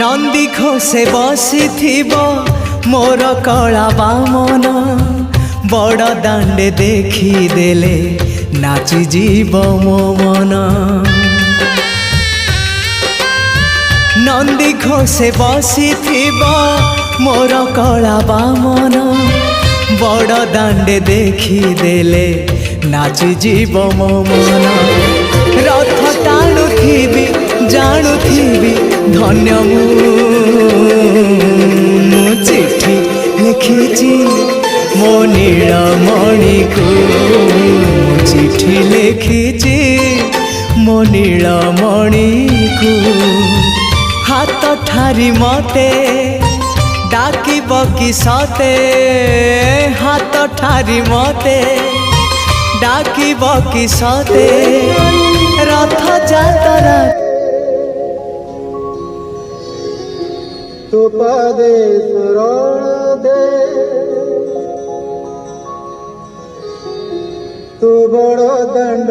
नंदी घोषे बसी मोर कला बामन बड़ दांडे देखी देले नाची जीव मो मन। नंदी घोषे बसी मोर कला बामन बड़ दांडे देखी देले नाची जीव मो मन। रथ टाणुथिबी जाणुथिबी धन्य मु चिठी लिखिची मो नीलमणि को चिठी लिखिची मो नीलमणि को। हाथ ठारी मते डाकिब कि सते हाथ ठारी मते डाकिब कि सते रथ जातरा तू पदे शरण दे तू बड़ दंड